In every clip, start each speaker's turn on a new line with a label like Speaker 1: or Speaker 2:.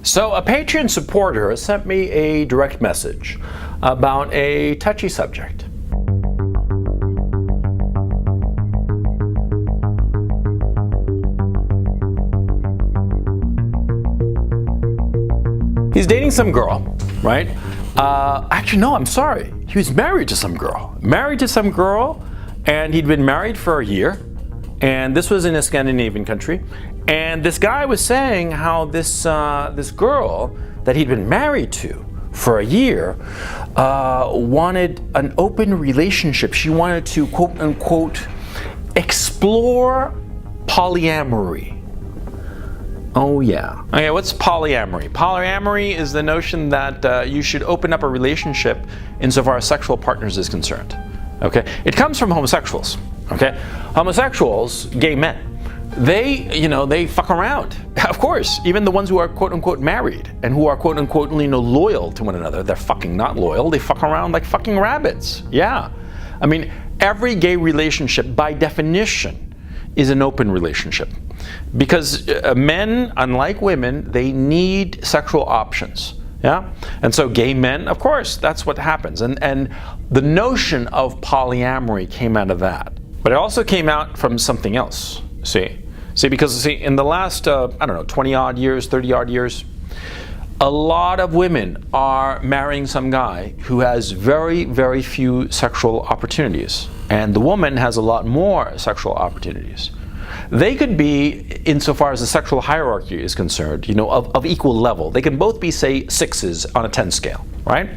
Speaker 1: So a Patreon supporter sent me a direct message about a touchy subject. He's dating some girl, right? Actually, no, I'm sorry. He was married to some girl. And he'd been married for a year. And this was in a Scandinavian country. And this guy was saying how this girl that he'd been married to for a year wanted an open relationship. She wanted to, quote unquote, explore polyamory. Oh yeah. Okay, what's polyamory? Polyamory is the notion that you should open up a relationship insofar as sexual partners is concerned. Okay? It comes from homosexuals. Okay? Homosexuals, gay men, they fuck around. Of course, even the ones who are quote unquote married and who are quote unquote loyal to one another, they're fucking not loyal. They fuck around like fucking rabbits. Yeah. I mean, every gay relationship by definition is an open relationship. Because men, unlike women, they need sexual options. Yeah? And so gay men, of course, that's what happens. And the notion of polyamory came out of that. But it also came out from something else. Because in the last, 20 odd years, 30 odd years, a lot of women are marrying some guy who has very, very few sexual opportunities. And the woman has a lot more sexual opportunities. They could be, insofar as the sexual hierarchy is concerned, of equal level. They can both be, say, 6s on a 10 scale, right?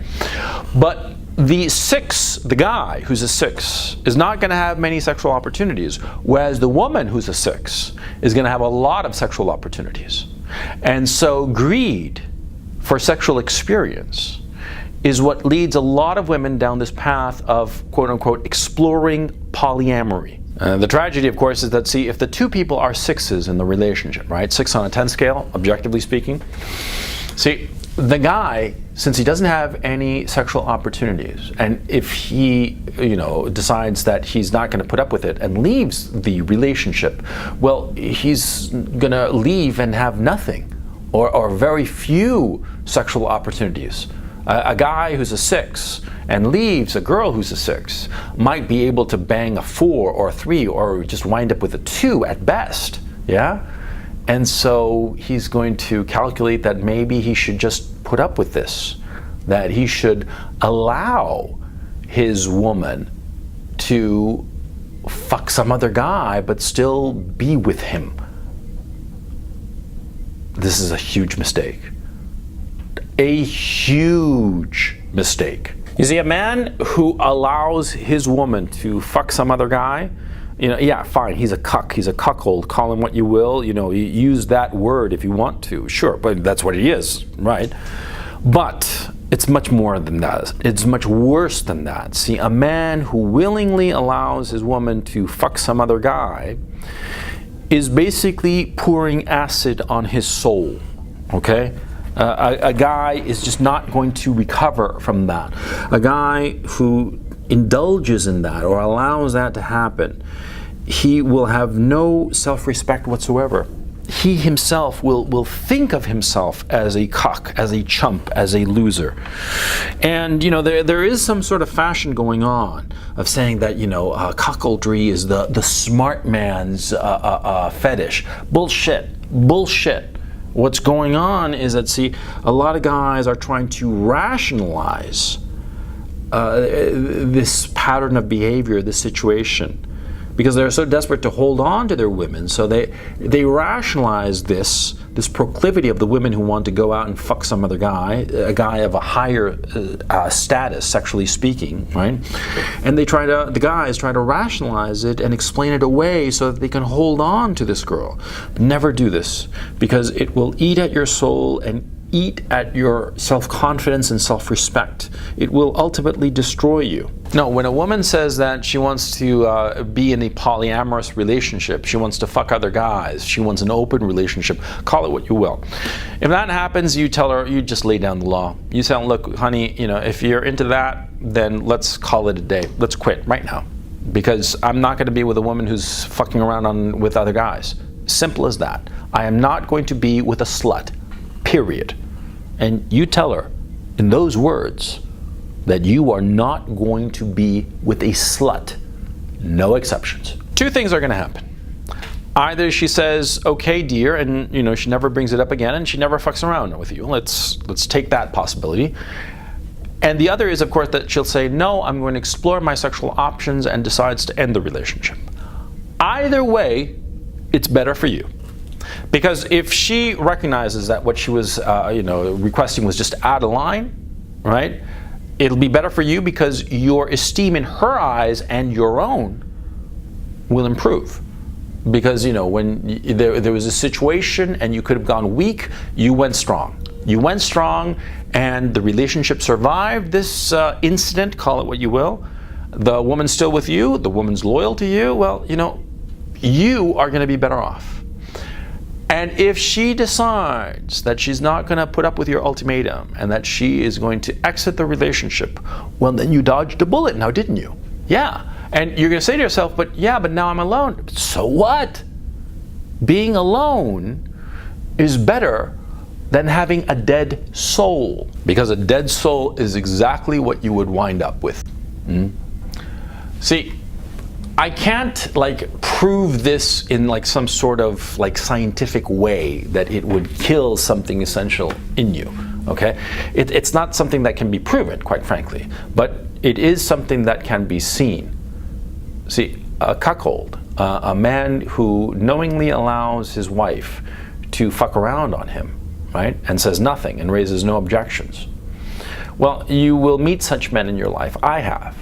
Speaker 1: But the guy who's a 6 is not going to have many sexual opportunities, whereas the woman who's a 6 is going to have a lot of sexual opportunities. And so greed for sexual experience is what leads a lot of women down this path of, quote unquote, exploring polyamory. The tragedy, of course, is that, if the two people are 6s in the relationship, right? 6 on a 10 scale, objectively speaking. The guy, since he doesn't have any sexual opportunities, and if he, decides that he's not going to put up with it and leaves the relationship, well, he's going to leave and have nothing or very few sexual opportunities. A guy who's a 6 and leaves a girl who's a 6 might be able to bang a 4 or a 3 or just wind up with a 2 at best, yeah? And so he's going to calculate that maybe he should just put up with this, that he should allow his woman to fuck some other guy but still be with him. This is a huge mistake. A huge mistake. You see, a man who allows his woman to fuck some other guy, yeah, fine, he's a cuck, he's a cuckold, call him what you will, you use that word if you want to, sure, but that's what he is, right? But it's much more than that. It's much worse than that. See, a man who willingly allows his woman to fuck some other guy is basically pouring acid on his soul, okay? A guy is just not going to recover from that. A guy who indulges in that or allows that to happen, he will have no self-respect whatsoever. He himself will think of himself as a cock, as a chump, as a loser. And, there is some sort of fashion going on of saying that, cuckoldry is the smart man's fetish. Bullshit. What's going on is that, a lot of guys are trying to rationalize this pattern of behavior, this situation, because they're so desperate to hold on to their women. So they rationalize this proclivity of the women who want to go out and fuck some other guy, a guy of a higher status, sexually speaking, right? And the guys try to rationalize it and explain it away so that they can hold on to this girl. Never do this, because it will eat at your soul and eat at your self-confidence and self-respect. It will ultimately destroy you. No, when a woman says that she wants to be in a polyamorous relationship, she wants to fuck other guys, she wants an open relationship, call it what you will. If that happens, you tell her, you just lay down the law. You tell her, look, honey, if you're into that, then let's call it a day. Let's quit right now. Because I'm not going to be with a woman who's fucking around with other guys. Simple as that. I am not going to be with a slut. period. And you tell her in those words that you are not going to be with a slut. No exceptions. Two things are going to happen. Either she says, okay, dear, and she never brings it up again, and she never fucks around with you. Let's take that possibility. And the other is, of course, that she'll say, no, I'm going to explore my sexual options, and decides to end the relationship. Either way, it's better for you. Because if she recognizes that what she was requesting was just out of line, right, it'll be better for you because your esteem in her eyes and your own will improve. Because, when there was a situation and you could have gone weak, you went strong. You went strong, and the relationship survived this incident, call it what you will. The woman's still with you, the woman's loyal to you, well, you are going to be better off. And if she decides that she's not going to put up with your ultimatum and that she is going to exit the relationship, well, then you dodged a bullet now, didn't you? Yeah. And you're going to say to yourself, but now I'm alone. So what? Being alone is better than having a dead soul, because a dead soul is exactly what you would wind up with. See, I can't prove this in some sort of scientific way that it would kill something essential in you. Okay, it's not something that can be proven, quite frankly, but it is something that can be seen. See, a cuckold, a man who knowingly allows his wife to fuck around on him, right, and says nothing and raises no objections. Well, you will meet such men in your life. I have.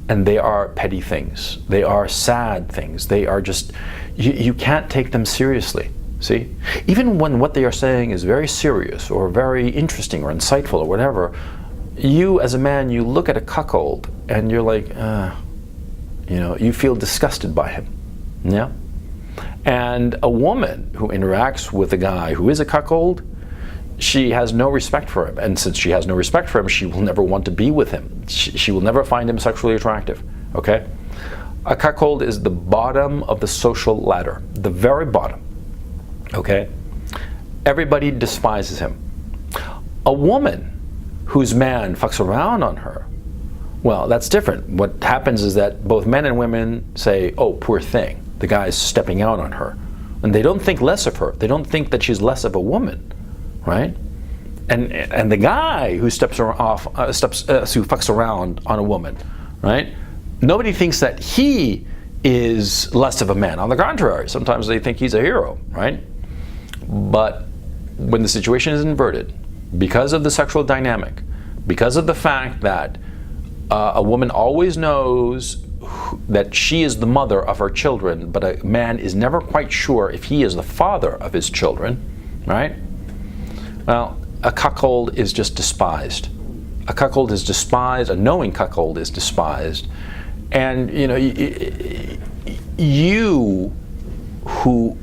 Speaker 1: And they are petty things. They are sad things. They are just, you can't take them seriously. See? Even when what they are saying is very serious or very interesting or insightful or whatever, you as a man, you look at a cuckold and you're like, you feel disgusted by him. Yeah? And a woman who interacts with a guy who is a cuckold, she has no respect for him. And since she has no respect for him, she will never want to be with him. She will never find him sexually attractive. Okay? A cuckold is the bottom of the social ladder. The very bottom. Okay? Everybody despises him. A woman whose man fucks around on her, well, that's different. What happens is that both men and women say, oh, poor thing, the guy's stepping out on her. And they don't think less of her. They don't think that she's less of a woman, right? And the guy who who fucks around on a woman, right? Nobody thinks that he is less of a man. On the contrary, sometimes they think he's a hero, right? But when the situation is inverted, because of the sexual dynamic, because of the fact that a woman always knows that she is the mother of her children, but a man is never quite sure if he is the father of his children, right? Well, a cuckold is just despised. A cuckold is despised, a knowing cuckold is despised. And, you who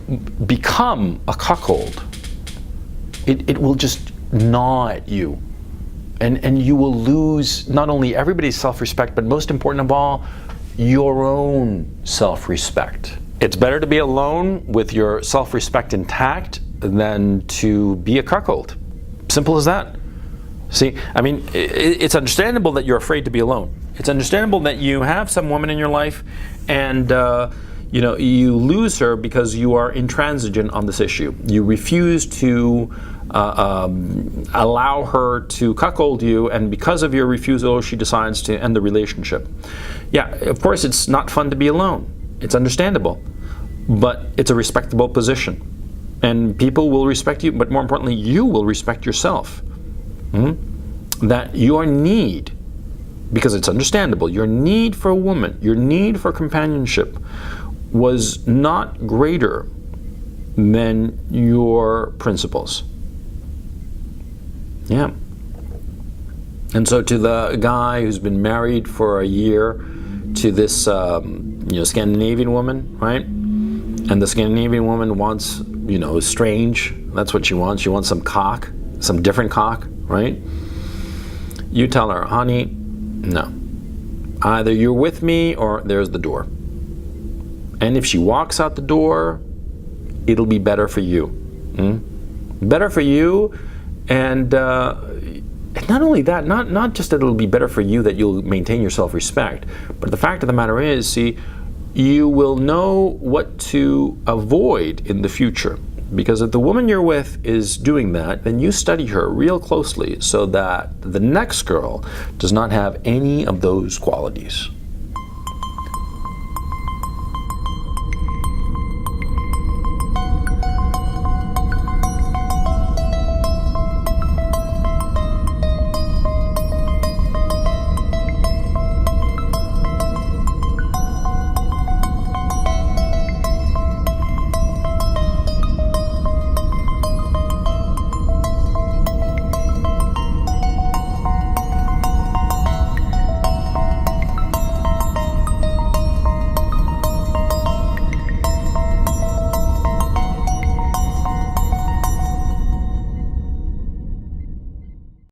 Speaker 1: become a cuckold, it will just gnaw at you. And you will lose not only everybody's self-respect, but most important of all, your own self-respect. It's better to be alone with your self-respect intact than to be a cuckold. Simple as that. See, I mean, it's understandable that you're afraid to be alone. It's understandable that you have some woman in your life and you lose her because you are intransigent on this issue. You refuse to allow her to cuckold you, and because of your refusal, she decides to end the relationship. Yeah, of course, it's not fun to be alone. It's understandable, but it's a respectable position. And people will respect you, but more importantly, you will respect yourself. That your need, because it's understandable, your need for a woman, your need for companionship was not greater than your principles. Yeah. And so to the guy who's been married for a year to this Scandinavian woman, right? And the Scandinavian woman wants, strange. That's what she wants. She wants some cock, some different cock, right? You tell her, honey, no. Either you're with me or there's the door. And if she walks out the door, it'll be better for you. Better for you, and not only that, not just that it'll be better for you that you'll maintain your self-respect, but the fact of the matter is, see, you will know what to avoid in the future. Because if the woman you're with is doing that, then you study her real closely so that the next girl does not have any of those qualities.